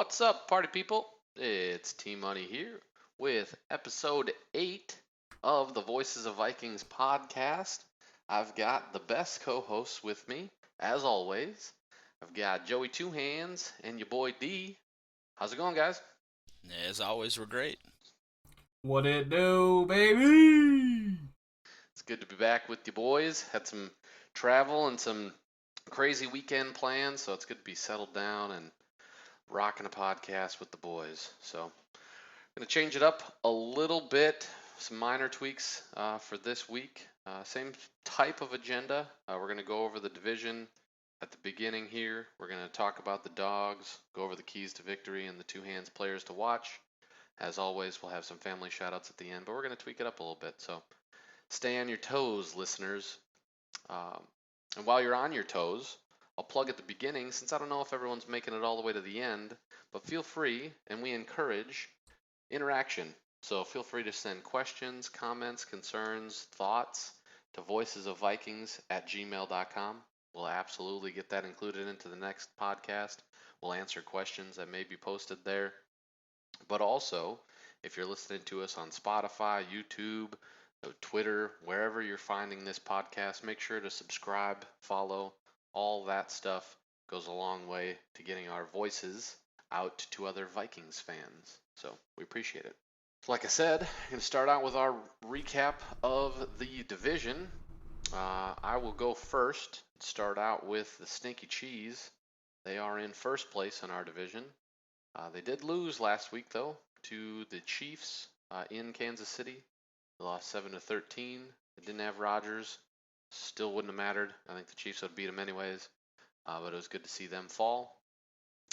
What's up, party people? It's T-Money here with episode 8 of the Voices of Vikings podcast. I've got the best co-hosts with me, as always. I've got Joey Two Hands and your boy D. How's it going, guys? As always, we're great. What it do, baby? It's good to be back with you boys. Had some travel and some crazy weekend plans, so it's good to be settled down and rocking a podcast with the boys. So I'm going to change it up a little bit, some minor tweaks for this week. Same type of agenda. We're going to go over the division at the beginning here. We're going to talk about the dogs, go over the keys to victory and the two hands players to watch. As always, we'll have some family shout-outs at the end, but we're going to tweak it up a little bit. So stay on your toes, listeners. And while you're on your toes, I'll plug at the beginning, since I don't know if everyone's making it all the way to the end, but feel free, and we encourage interaction. So feel free to send questions, comments, concerns, thoughts to voicesofvikings@gmail.com. We'll absolutely get that included into the next podcast. We'll answer questions that may be posted there. But also, if you're listening to us on Spotify, YouTube, Twitter, wherever you're finding this podcast, make sure to subscribe, follow. All that stuff goes a long way to getting our voices out to other Vikings fans. So we appreciate it. So like I said, I'm going to start out with our recap of the division. I will go first. Start out with the Stinky Cheese. They are in first place in our division. They did lose last week, though, to the Chiefs in Kansas City. They lost 7-13. They didn't have Rodgers. Still wouldn't have mattered. I think the Chiefs would beat them anyways. But it was good to see them fall.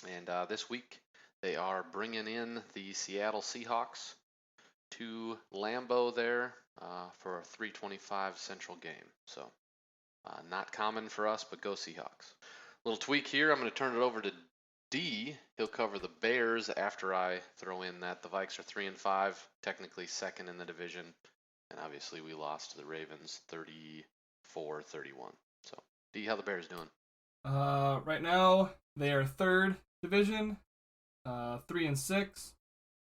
And this week, they are bringing in the Seattle Seahawks to Lambeau there for a 3:25 Central game. So not common for us, but go Seahawks. Little tweak here. I'm going to turn it over to D. He'll cover the Bears after I throw in that the Vikes are 3-5, technically second in the division. And obviously we lost to the Ravens 34-31. So, D, how the Bears doing? Right now they are third division, 3-6.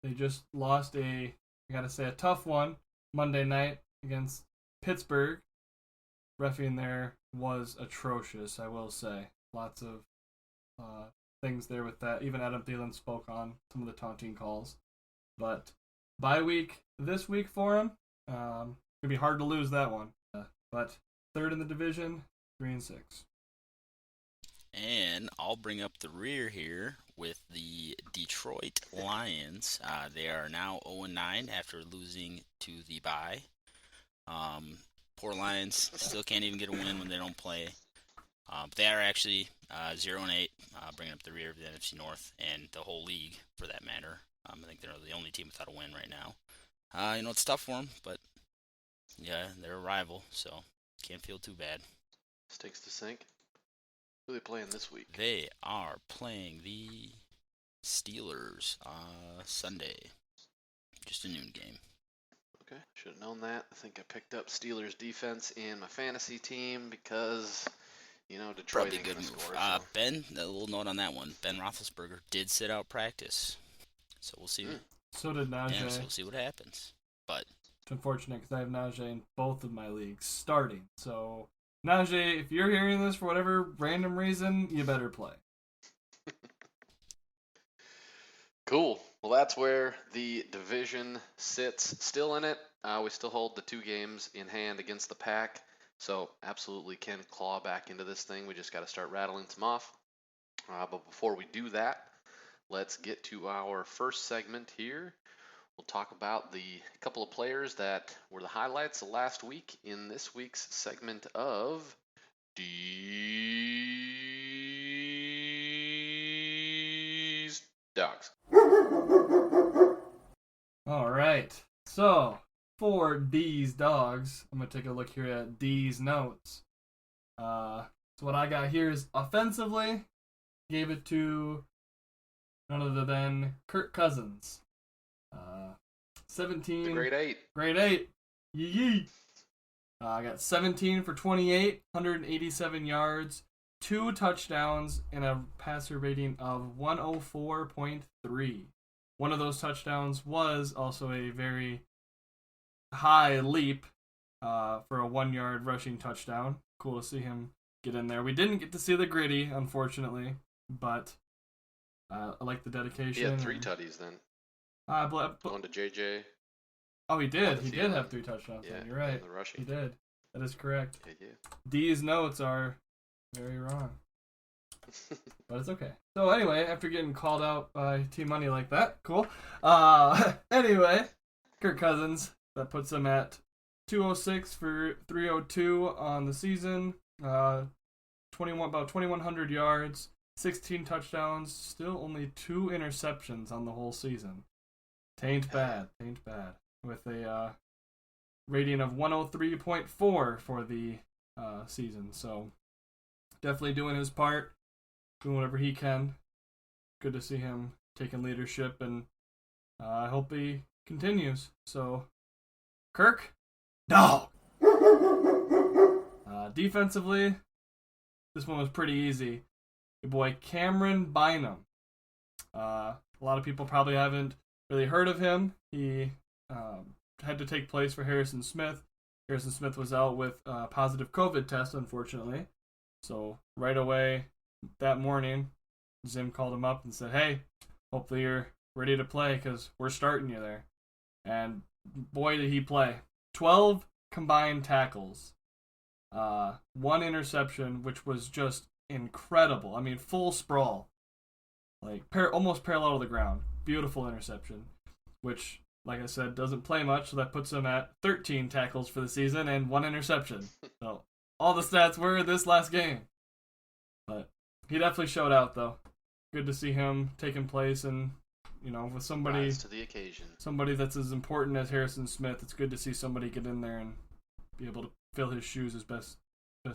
They just lost I gotta say, a tough one Monday night against Pittsburgh. Reffing there was atrocious, I will say. Lots of things there with that. Even Adam Thielen spoke on some of the taunting calls. But bye week this week for him. Gonna be hard to lose that one. But third in the division, 3-6. And I'll bring up the rear here with the Detroit Lions. They are now 0-9 after losing to the bye. Poor Lions still can't even get a win when they don't play. They are actually 0-8, bringing up the rear of the NFC North and the whole league for that matter. I think they're the only team without a win right now. It's tough for them, but yeah, they're a rival, so can't feel too bad. Stinks to sink. Who are they playing this week? They are playing the Steelers Sunday. Just a noon game. Okay, should have known that. I think I picked up Steelers defense in my fantasy team because, Detroit Probably a ain't good gonna move. score. So. Ben, a little note on that one. Ben Roethlisberger did sit out practice, so we'll see. So did Najee. Yeah, so we'll see what happens. But It's unfortunate because I have Najee in both of my leagues starting. So, Najee, if you're hearing this for whatever random reason, you better play. Cool. Well, that's where the division sits. Still in it. We still hold the 2 games in hand against the Pack. So, absolutely can claw back into this thing. We just got to start rattling some off. But before we do that, let's get to our first segment here. We'll talk about the couple of players that were the highlights of last week in this week's segment of D's Dogs. All right. So, for D's Dogs, I'm going to take a look here at D's notes. So what I got here is offensively, gave it to none other than Kirk Cousins. 17. The grade 8. Grade 8. Yee. I got 17 for 28, 187 yards, 2 touchdowns and a passer rating of 104.3. One of those touchdowns was also a very high leap for a 1-yard rushing touchdown. Cool to see him get in there. We didn't get to see the gritty, unfortunately, but I like the dedication. He had 3 tutties then. Going to JJ. Oh, he did. He did have 3 touchdowns. Yeah, then. You're right. The rushing. He did. That is correct. Yeah. D's notes are very wrong. But it's okay. So anyway, after getting called out by Team Money like that, cool. Anyway, Kirk Cousins, that puts him at 206 for 302 on the season. About 2,100 yards, 16 touchdowns, still only 2 interceptions on the whole season. Tain't bad. With a rating of 103.4 for the season. So definitely doing his part, doing whatever he can. Good to see him taking leadership, and I hope he continues. So, Kirk, dog. Defensively, this one was pretty easy. Your boy Cameron Bynum. A lot of people probably haven't really heard of him. He had to take place for Harrison Smith. Harrison Smith was out with a positive COVID test, unfortunately. So right away that morning, Zim called him up and said, hey, hopefully you're ready to play because we're starting you there. And boy, did he play. 12 combined tackles. 1 interception, which was just incredible. I mean, full sprawl. Like, almost parallel to the ground. Beautiful interception. Which, like I said, doesn't play much, so that puts him at 13 tackles for the season and 1 interception. So, all the stats were this last game. But he definitely showed out, though. Good to see him taking place, and, you know, with somebody... Rise to the occasion. Somebody that's as important as Harrison Smith, it's good to see somebody get in there and be able to fill his shoes as best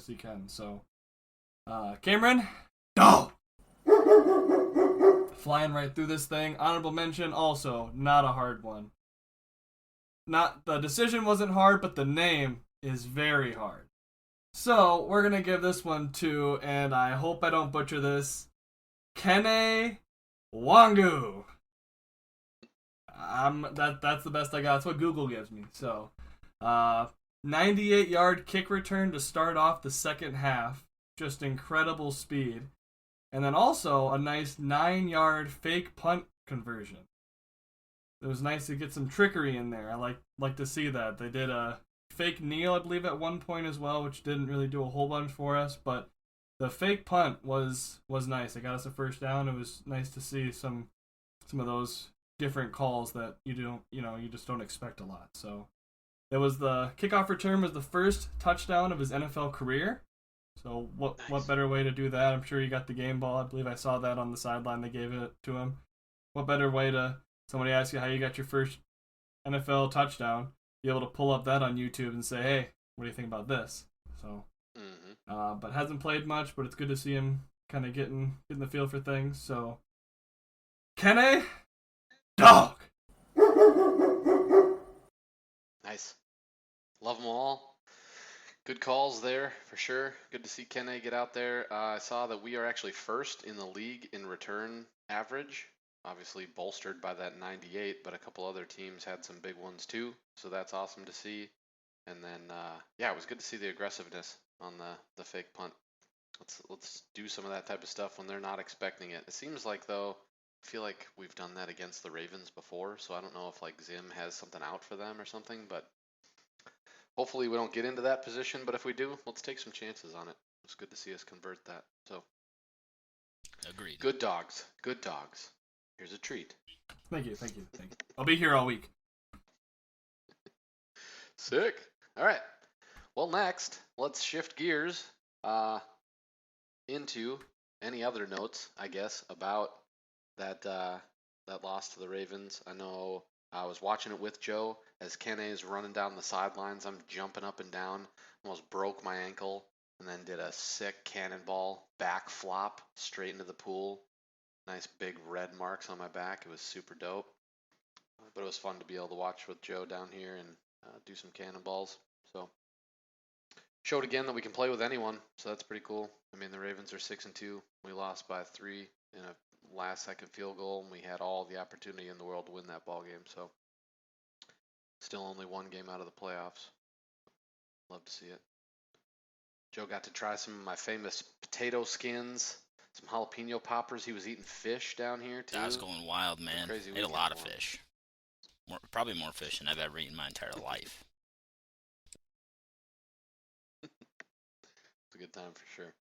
he can. So, Cameron, dog! Flying right through this thing. Honorable mention, also, not a hard one. The decision wasn't hard, but the name is very hard. So, we're going to give this one to, and I hope I don't butcher this, Kene Wangu. That's the best I got. That's what Google gives me. So, 98-yard kick return to start off the second half. Just incredible speed. And then also a nice 9-yard fake punt conversion. It was nice to get some trickery in there. I like to see that. They did a fake kneel, I believe, at one point as well, which didn't really do a whole bunch for us. But the fake punt was nice. It got us a first down. It was nice to see some of those different calls that you just don't expect a lot. So it was the kickoff return was the first touchdown of his NFL career. So what better way to do that? I'm sure he got the game ball. I believe I saw that on the sideline. They gave it to him. What better way to somebody ask you how you got your first NFL touchdown? Be able to pull up that on YouTube and say, hey, what do you think about this? So, but hasn't played much, but it's good to see him kind of getting the feel for things. So, Kene, dog. Nice. Love them all. Good calls there, for sure. Good to see Kene get out there. I saw that we are actually first in the league in return average. Obviously bolstered by that 98, but a couple other teams had some big ones too. So that's awesome to see. And then, it was good to see the aggressiveness on the fake punt. Let's do some of that type of stuff when they're not expecting it. It seems like, though, I feel like we've done that against the Ravens before, so I don't know if like Zim has something out for them or something, but hopefully we don't get into that position, but if we do, let's take some chances on it. It's good to see us convert that. So, agreed. Good dogs. Here's a treat. Thank you. I'll be here all week. Sick. All right. Well, next, let's shift gears into any other notes, I guess, about that loss to the Ravens. I know I was watching it with Joe as Kene is running down the sidelines. I'm jumping up and down, almost broke my ankle, and then did a sick cannonball back flop straight into the pool. Nice big red marks on my back. It was super dope. But it was fun to be able to watch with Joe down here and do some cannonballs. So showed again that we can play with anyone, so that's pretty cool. I mean, the Ravens are 6-2. We lost by 3 in a last-second field goal, and we had all the opportunity in the world to win that ball game. So, still only one game out of the playoffs. Love to see it. Joe got to try some of my famous potato skins, some jalapeno poppers. He was eating fish down here too. I was going wild, man. Crazy Ate a weekend lot of for him. fish. Probably more fish than I've ever eaten in my entire life. It's a good time for sure.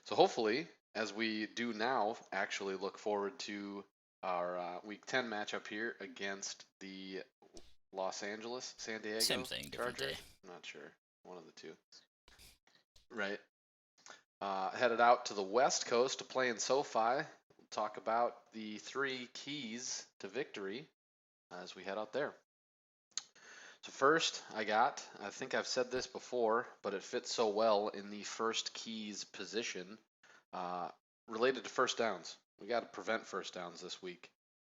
So hopefully, as we do now, actually look forward to our Week 10 matchup here against the San Diego Same thing, different Chargers. day. I'm not sure. One of the two. Right. Headed out to the West Coast to play in SoFi. We'll talk about the 3 keys to victory as we head out there. So first, I think I've said this before, but it fits so well in the first keys position related to first downs. We got to prevent first downs this week.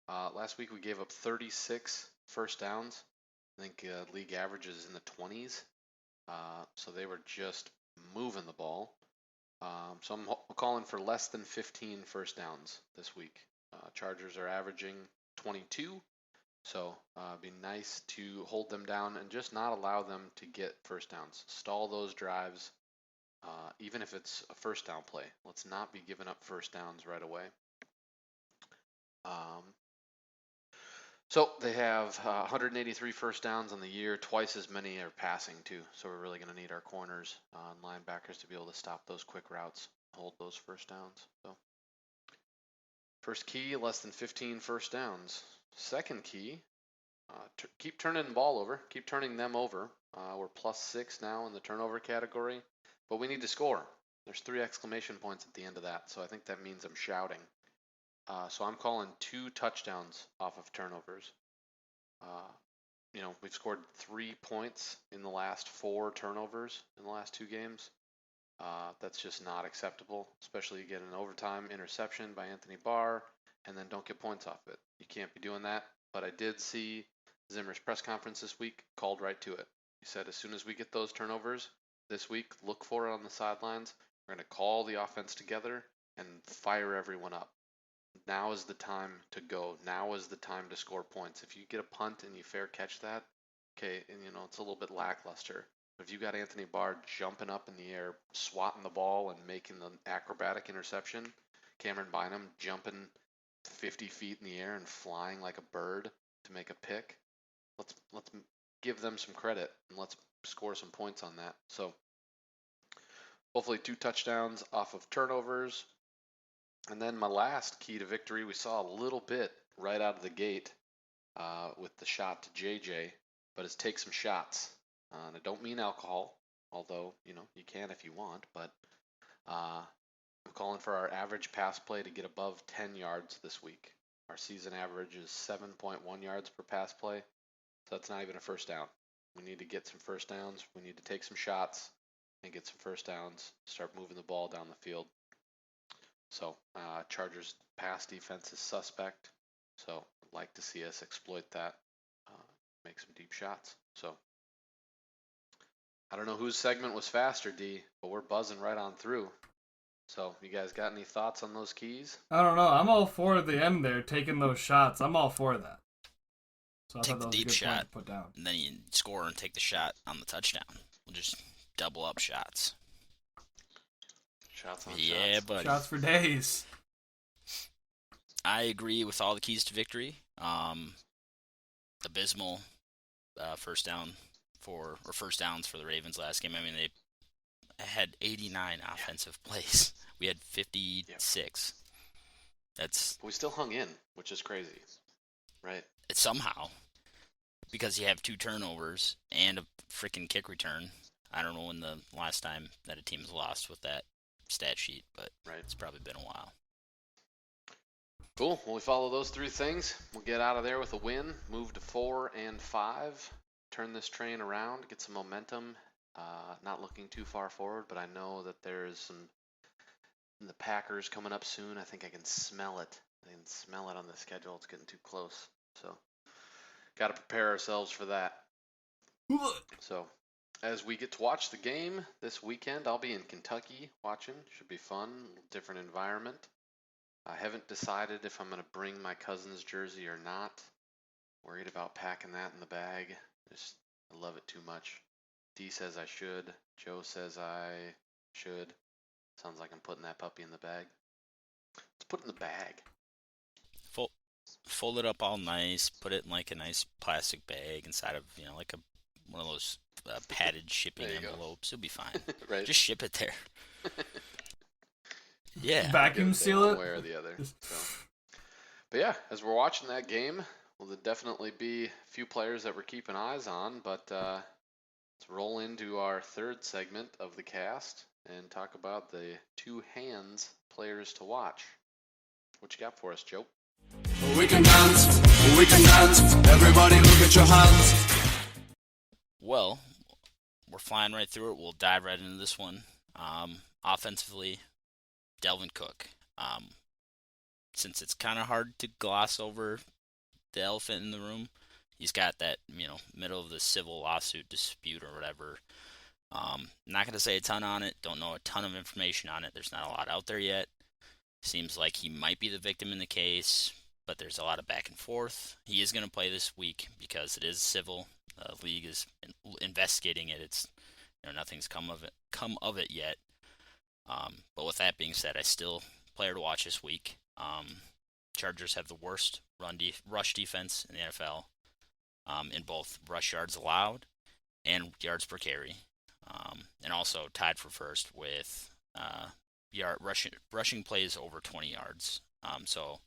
Last week we gave up 36 first downs. I think league average is in the 20s. So they were just moving the ball. So I'm calling for less than 15 first downs this week. Chargers are averaging 22. So it'd be nice to hold them down and just not allow them to get first downs. Stall those drives, even if it's a first down play. Let's not be giving up first downs right away. So they have 183 first downs on the year. Twice as many are passing too. So we're really going to need our corners and linebackers to be able to stop those quick routes, hold those first downs. So first key, less than 15 first downs. Second key, keep turning the ball over. Keep turning them over. We're +6 now in the turnover category, but we need to score. There's 3 exclamation points at the end of that, so I think that means I'm shouting. So I'm calling 2 touchdowns off of turnovers. We've scored 3 points in the last 4 turnovers in the last 2 games. That's just not acceptable, especially you get an overtime interception by Anthony Barr and then don't get points off it. You can't be doing that. But I did see Zimmer's press conference this week, called right to it. He said as soon as we get those turnovers this week, look for it on the sidelines. We're going to call the offense together and fire everyone up. Now is the time to go. Now is the time to score points. If you get a punt and you fair catch that, okay, and it's a little bit lackluster. But if you got Anthony Barr jumping up in the air, swatting the ball and making the acrobatic interception, Cameron Bynum jumping 50 feet in the air and flying like a bird to make a pick, let's give them some credit and let's score some points on that. So hopefully 2 touchdowns off of turnovers. And then my last key to victory, we saw a little bit right out of the gate with the shot to JJ, but it's take some shots. And I don't mean alcohol, although you can if you want, but I'm calling for our average pass play to get above 10 yards this week. Our season average is 7.1 yards per pass play, so that's not even a first down. We need to get some first downs. We need to take some shots and get some first downs, start moving the ball down the field. So Chargers pass defense is suspect, so I'd like to see us exploit that, make some deep shots. So I don't know whose segment was faster, D, but we're buzzing right on through. So, you guys got any thoughts on those keys? I don't know. I'm all for the end there, taking those shots. I'm all for that. So I Take thought the that was deep a good point shot, to put down. and then you score and take the shot on the touchdown. We'll just double up shots. Shots on Yeah, shots. buddy. Shots for days. I agree with all the keys to victory. Abysmal first downs for the Ravens last game. I mean, they had 89 offensive plays. We had 56. But we still hung in, which is crazy, right? It's somehow, because you have 2 turnovers and a freaking kick return. I don't know when the last time that a team has lost with that stat sheet, but It's probably been a while. Cool. Well, we follow those 3 things. We'll get out of there with a win, move to 4-5, turn this train around, get some momentum. Not looking too far forward, but I know that there's the Packers coming up soon. I think I can smell it. I can smell it on the schedule. It's getting too close. So, got to prepare ourselves for that. So, as we get to watch the game this weekend, I'll be in Kentucky watching. Should be fun, different environment. I haven't decided if I'm going to bring my cousin's jersey or not. Worried about packing that in the bag. I love it too much. D says I should. Joe says I should. Sounds like I'm putting that puppy in the bag. Let's put it in the bag. Fold it up all nice. Put it in like a nice plastic bag inside of, like one of those padded shipping envelopes. It'll be fine. Right. Just ship it there. Yeah. Vacuum seal it. One way or the other. So. But yeah, as we're watching that game, well, there'll definitely be a few players that we're keeping eyes on. But let's roll into our third segment of the cast and talk about the two hands players to watch. What you got for us, Joe? We can dance, everybody look at your hands. Well, we're flying right through it. We'll dive right into this one. Offensively, Dalvin Cook. Since it's kind of hard to gloss over the elephant in the room, he's got that, middle of the civil lawsuit dispute or whatever. Not going to say a ton on it. Don't know a ton of information on it. There's not a lot out there yet. Seems like he might be the victim in the case, but there's a lot of back and forth. He is going to play this week because it is civil. The league is investigating it. It's nothing's come of it yet. But with that being said, I still player to watch this week. Chargers have the worst rush defense in the NFL in both rush yards allowed and yards per carry, and also tied for first with rushing plays over 20 yards. So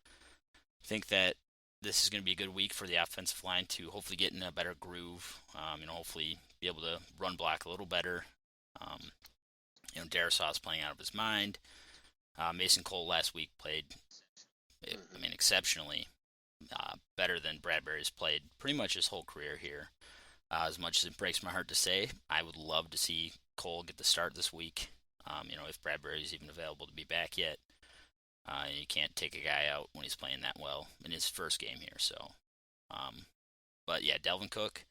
I think that this is going to be a good week for the offensive line to hopefully get in a better groove. Hopefully be able to run block a little better. Darrisaw's playing out of his mind. Mason Cole last week played, exceptionally better than Bradbury's played pretty much his whole career here. As much as it breaks my heart to say, I would love to see Cole get the start this week. If Bradbury's even available to be back yet. You can't take a guy out when he's playing that well in his first game here. So, but yeah, Dalvin Cook,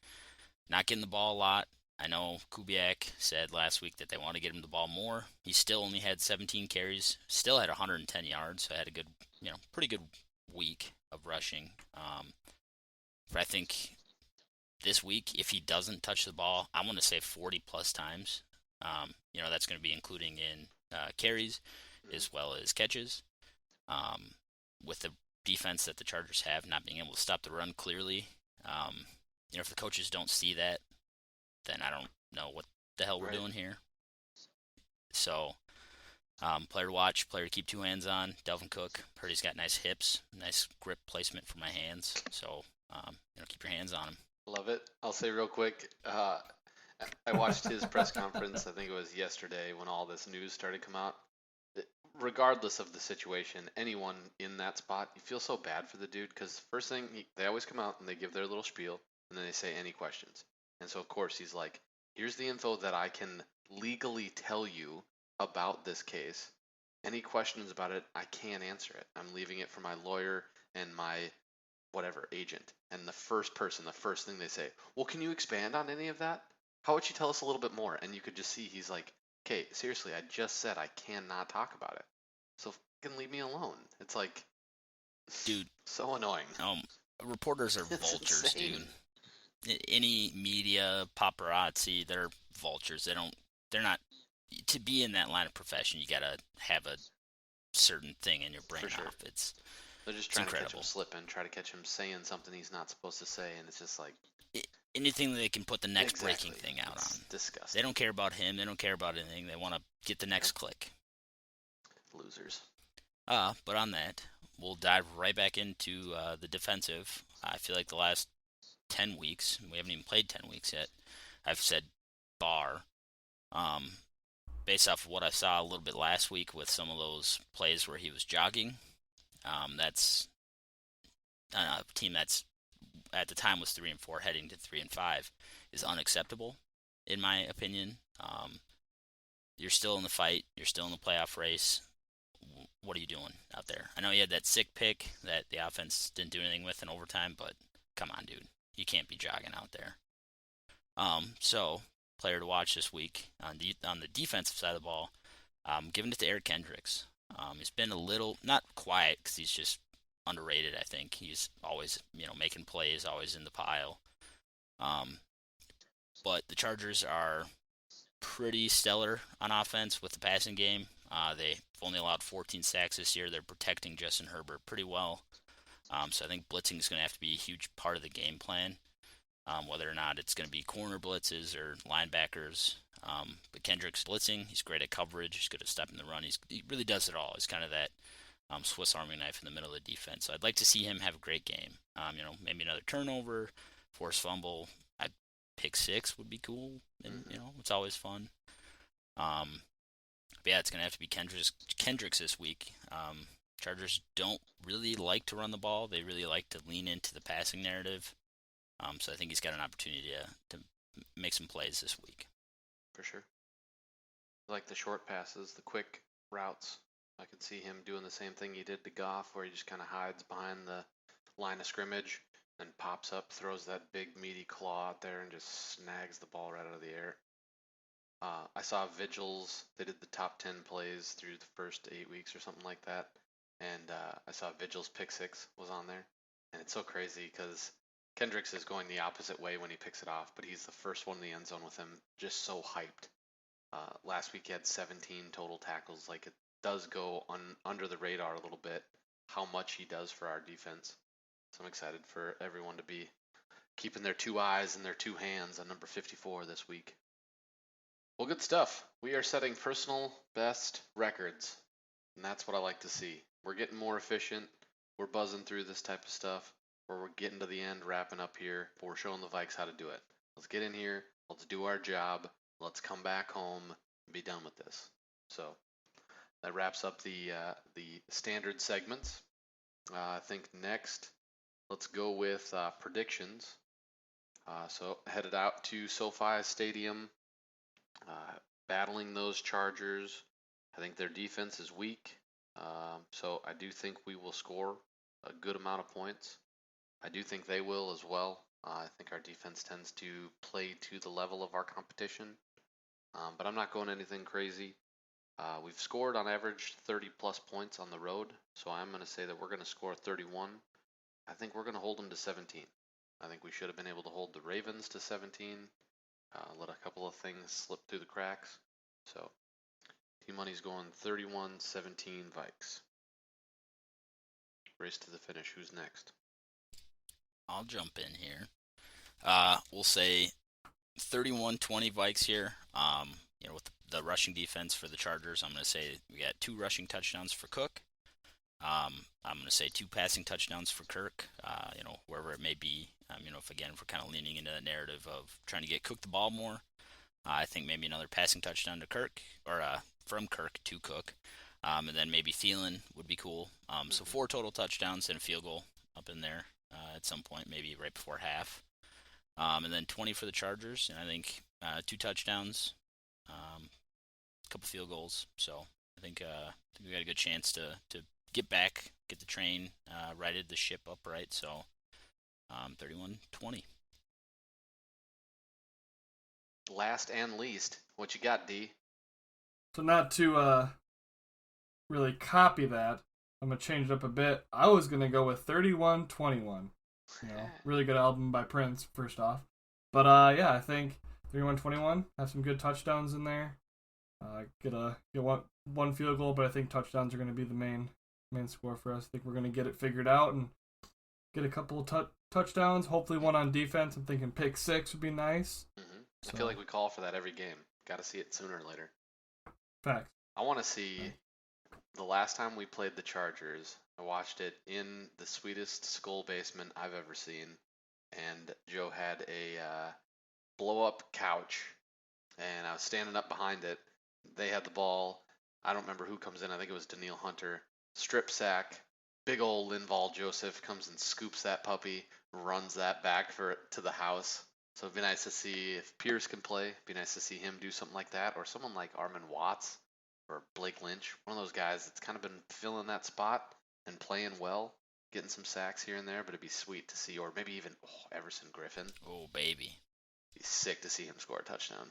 not getting the ball a lot. I know Kubiak said last week that they want to get him the ball more. He still only had 17 carries, still had 110 yards, so had a good, pretty good week of rushing. But I think this week, if he doesn't touch the ball, I want to say 40 plus times. That's going to be including in carries as well as catches. With the defense that the Chargers have, not being able to stop the run clearly, if the coaches don't see that, then I don't know what the hell we're doing here. So, player to watch, player to keep two hands on, Dalvin Cook. Heard he's got nice hips, nice grip placement for my hands. So, keep your hands on him. Love it. I'll say real quick, I watched his press conference, I think it was yesterday when all this news started to come out. Regardless of the situation, anyone in that spot, you feel so bad for the dude because first thing, they always come out and they give their little spiel and then they say any questions. And so, of course, he's like, here's the info that I can legally tell you about this case. Any questions about it, I can't answer it. I'm leaving it for my lawyer and my whatever agent. And the first thing they say, well, can you expand on any of that? How would you tell us a little bit more? And you could just see he's like, okay, seriously, I just said I cannot talk about it. So fucking leave me alone. It's like, dude, so annoying. Reporters are vultures, dude. Any media, paparazzi, they're vultures. They're not, to be in that line of profession, you gotta have a certain thing in your brain off. They're just trying to catch him slipping, try to catch him saying something he's not supposed to say, and it's just like, anything that they can put the next breaking thing out on. Disgusting. They don't care about him. They don't care about anything. They want to get the next click. Losers. But on that, we'll dive right back into the defensive. I feel like the last 10 weeks, we haven't even played 10 weeks yet, I've said bar. Based off of what I saw a little bit last week with some of those plays where he was jogging, that's a team that's at the time was 3-4, heading to 3-5, is unacceptable, in my opinion. You're still in the fight. You're still in the playoff race. What are you doing out there? I know you had that sick pick that the offense didn't do anything with in overtime, but come on, dude. You can't be jogging out there. So player to watch this week on the defensive side of the ball, giving it to Eric Kendricks. He's been a little, not quiet because he's just underrated, I think. He's always, making plays, always in the pile. But the Chargers are pretty stellar on offense with the passing game. They've only allowed 14 sacks this year. They're protecting Justin Herbert pretty well. So I think blitzing is going to have to be a huge part of the game plan, whether or not it's going to be corner blitzes or linebackers. But Kendrick's blitzing. He's great at coverage. He's good at stopping the run. He really does it all. He's kind of that Swiss Army knife in the middle of the defense. So I'd like to see him have a great game. Maybe another turnover, forced fumble. Pick six would be cool, and it's always fun. But yeah, it's gonna have to be Kendricks this week. Chargers don't really like to run the ball; they really like to lean into the passing narrative. So I think he's got an opportunity to make some plays this week. For sure. Like the short passes, the quick routes. I could see him doing the same thing he did to Goff, where he just kind of hides behind the line of scrimmage and pops up, throws that big meaty claw out there, and just snags the ball right out of the air. I saw Vigils. They did the top 10 plays through the first 8 weeks or something like that, and I saw Vigils pick six was on there, and it's so crazy because Kendricks is going the opposite way when he picks it off, but he's the first one in the end zone with him, just so hyped. Last week he had 17 total tackles. Like, it does go under the radar a little bit how much he does for our defense. So I'm excited for everyone to be keeping their two eyes and their two hands on number 54 this week. Well, good stuff. We are setting personal best records, and that's what I like to see. We're getting more efficient. We're buzzing through this type of stuff, where we're getting to the end, wrapping up here, but we're showing the Vikes how to do it. Let's get in here. Let's do our job. Let's come back home and be done with this. So that wraps up the standard segments. I think next, let's go with predictions. So headed out to SoFi Stadium, battling those Chargers. I think their defense is weak, so I do think we will score a good amount of points. I do think they will as well. I think our defense tends to play to the level of our competition, but I'm not going anything crazy. We've scored on average 30-plus points on the road, so I'm going to say that we're going to score 31. I think we're going to hold them to 17. I think we should have been able to hold the Ravens to 17. Let a couple of things slip through the cracks. So, T-Money's going 31-17 Vikes. Race to the finish. Who's next? I'll jump in here. We'll say 31-20 Vikes here. With the rushing defense for the Chargers, I'm going to say we got 2 rushing touchdowns for Cook. I'm going to say 2 passing touchdowns for Kirk, wherever it may be. If we're kind of leaning into the narrative of trying to get Cook the ball more, I think maybe another passing touchdown to Kirk, or from Kirk to Cook, and then maybe Thielen would be cool. So 4 total touchdowns and a field goal up in there at some point, maybe right before half. And then 20 for the Chargers, and I think 2 touchdowns, a couple field goals. So I think we got a good chance to get back, get the train righted, the ship upright. So 31-20. Last and least, what you got, D? So not to really copy that, I'm going to change it up a bit. I was going to go with 31-21. Really good album by Prince, first off. But yeah, I think 31-21, have some good touchdowns in there. Get one field goal, but I think touchdowns are going to be the main score for us. I think we're going to get it figured out and get a couple of touchdowns, hopefully one on defense. I'm thinking pick 6 would be nice. Mm-hmm. So, I feel like we call for that every game. Got to see it sooner or later. Fact. I want to see the last time we played the Chargers. I watched it in the sweetest skull basement I've ever seen, and Joe had a blow-up couch, and I was standing up behind it. They had the ball. I don't remember who comes in. I think it was Daniil Hunter. Strip sack. Big old Linval Joseph comes and scoops that puppy, runs that back to the house. So it'd be nice to see if Pierce can play. It'd be nice to see him do something like that, or someone like Armin Watts or Blake Lynch, one of those guys that's kind of been filling that spot and playing well, getting some sacks here and there. But it'd be sweet to see, or maybe even Everson Griffin. Oh, baby. It'd be sick to see him score a touchdown.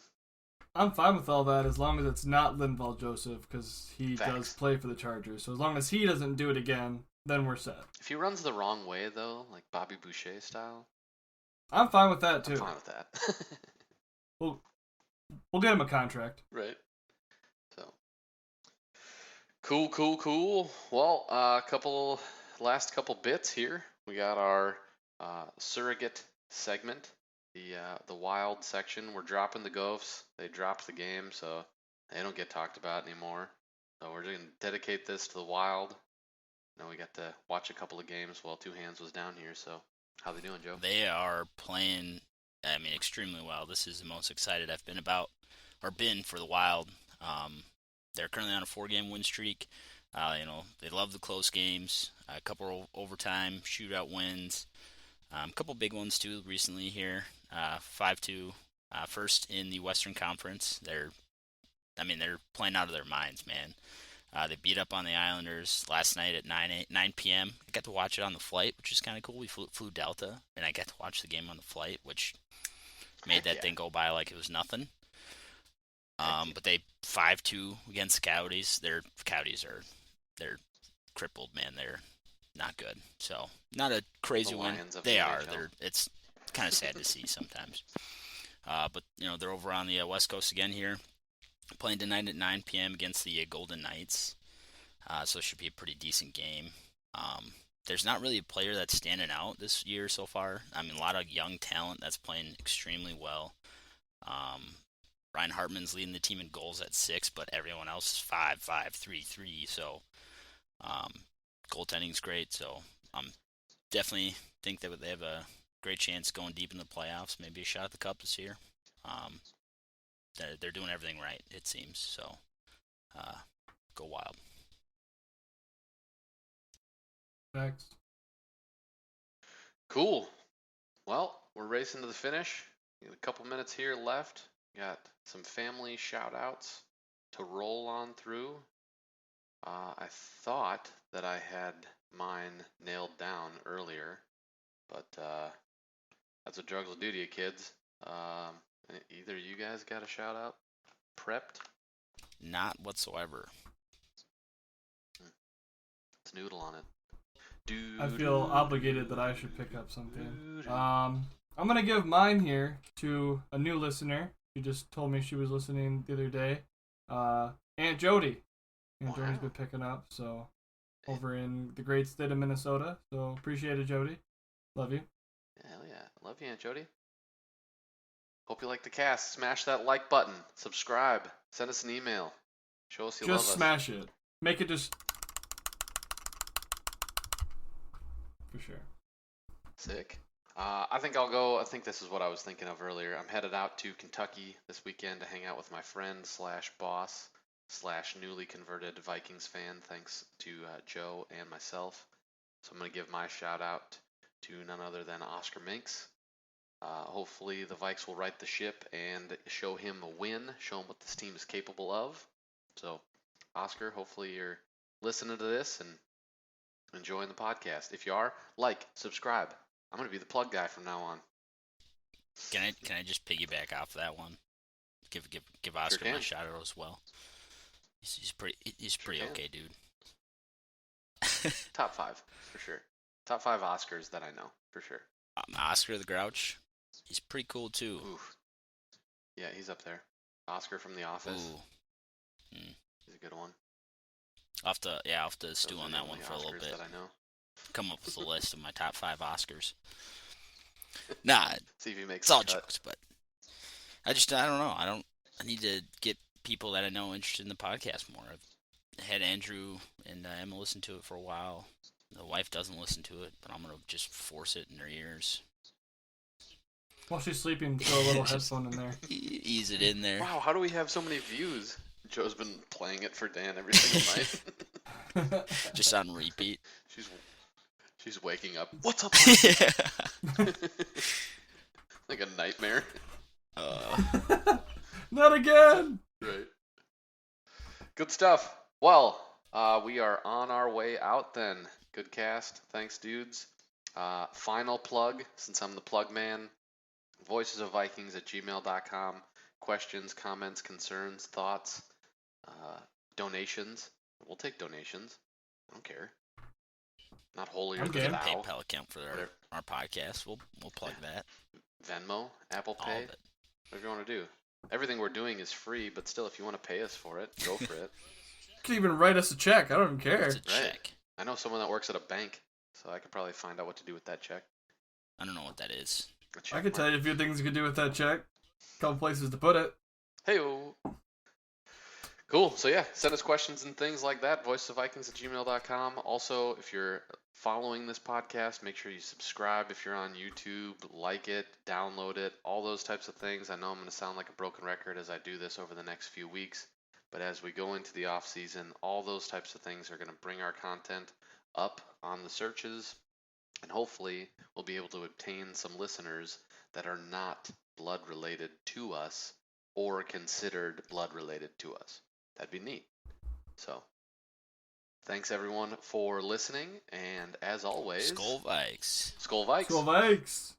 I'm fine with all that as long as it's not Linval Joseph, because he Facts. does play for the Chargers. So as long as he doesn't do it again, then we're set. If he runs the wrong way, though, like Bobby Boucher style, I'm fine with that, too. I'm fine with that. We'll get him a contract. Right. So, cool. Well, last couple bits here. We got our surrogate segment, the wild section. We're dropping the Gophs. They dropped the game, so they don't get talked about anymore. So we're going to dedicate this to the wild. We got to watch a couple of games while Two Hands was down here. So how they doing, Joe? They are playing, extremely well. This is the most excited I've been for the Wild. They're currently on a 4-game win streak. They love the close games. A couple overtime shootout wins. A couple big ones too recently here. 5-2, first in the Western Conference. They're playing out of their minds, man. They beat up on the Islanders last night at 9 p.m. I got to watch it on the flight, which is kind of cool. We flew Delta, and I got to watch the game on the flight, which made that thing go by like it was nothing. But they 5-2 against the Coyotes. Their Coyotes they're crippled, man. They're not good. So not a crazy win. They are. It's kind of sad to see sometimes. But they're over on the West Coast again here, playing tonight at 9 p.m. against the Golden Knights. So it should be a pretty decent game. There's not really a player that's standing out this year so far. A lot of young talent that's playing extremely well. Ryan Hartman's leading the team in goals at 6, but everyone else is 5, 3, 3. So goaltending's great. So definitely think that they have a great chance going deep in the playoffs. Maybe a shot at the Cup this year. They're doing everything right, it seems. So go Wild. Thanks. Cool. Well, we're racing to the finish. We got a couple minutes here left. Got some family shout-outs to roll on through. I thought that I had mine nailed down earlier, but that's what drugs will do to you, kids. Either you guys got a shout-out prepped? Not whatsoever. Let's noodle on it. I feel obligated that I should pick up something. I'm going to give mine here to a new listener. She just told me she was listening the other day. Aunt Jody. Aunt Jody's been picking up, so over in the great state of Minnesota. So appreciate it, Jody. Love you. Hell yeah. Love you, Aunt Jody. Hope you like the cast. Smash that like button. Subscribe. Send us an email. Show us you love us. Just smash it. Make it just... For sure. Sick. I think I'll go. I think this is what I was thinking of earlier. I'm headed out to Kentucky this weekend to hang out with my friend / boss / newly converted Vikings fan, thanks to Joe and myself. So I'm going to give my shout out to none other than Oscar Minks. Hopefully the Vikes will right the ship and show him a win, show him what this team is capable of. So, Oscar, hopefully you're listening to this and enjoying the podcast. If you are, subscribe. I'm going to be the plug guy from now on. Can I just piggyback off that one? Give Oscar my shout out as well. He's pretty okay, dude. Top 5 for sure. Top 5 Oscars that I know for sure. Oscar the Grouch, he's pretty cool too. Oof. Yeah, he's up there. Oscar from The Office. Ooh. He's a good one. I'll have to stew on that one for a little bit. That I know. Come up with a list of my top 5 Oscars. Nah, see if he makes it's all jokes, but I don't know. I need to get people that I know interested in the podcast more. I've had Andrew and Emma listen to it for a while. The wife doesn't listen to it, but I'm going to just force it in her ears. While she's sleeping, throw a little headphone in there. Ease it in there. Wow, how do we have so many views? Joe's been playing it for Dan every single night. Just on repeat. She's waking up. What's up? Yeah. Like a nightmare. Not again! Right. Good stuff. Well, we are on our way out then. Good cast. Thanks, dudes. Final plug, since I'm the plug man. voicesofvikings@gmail.com. questions, comments, concerns, thoughts, donations. We'll take donations. I don't care. Not holier I'm than game. thou. PayPal account for our podcast. We'll plug that. Venmo, Apple All Pay, of it. whatever you want to do. Everything we're doing is free, but still, if you want to pay us for it, go for it. You can even write us a check. I don't even care. It's a Right. check. I know someone that works at a bank, so I could probably find out what to do with that check. I don't know what that is. I could tell you a few things you could do with that check. A couple places to put it. Hey-o. Cool. So yeah, send us questions and things like that. voiceofvikings@gmail.com. Also, if you're following this podcast, make sure you subscribe. If you're on YouTube, like it, download it, all those types of things. I know I'm going to sound like a broken record as I do this over the next few weeks, but as we go into the off season, all those types of things are going to bring our content up on the searches, and hopefully we'll be able to obtain some listeners that are not blood related to us or considered blood related to us. That'd be neat. So, thanks everyone for listening, and as always, Skull Vikes. Skull Vikes. Skull Vikes.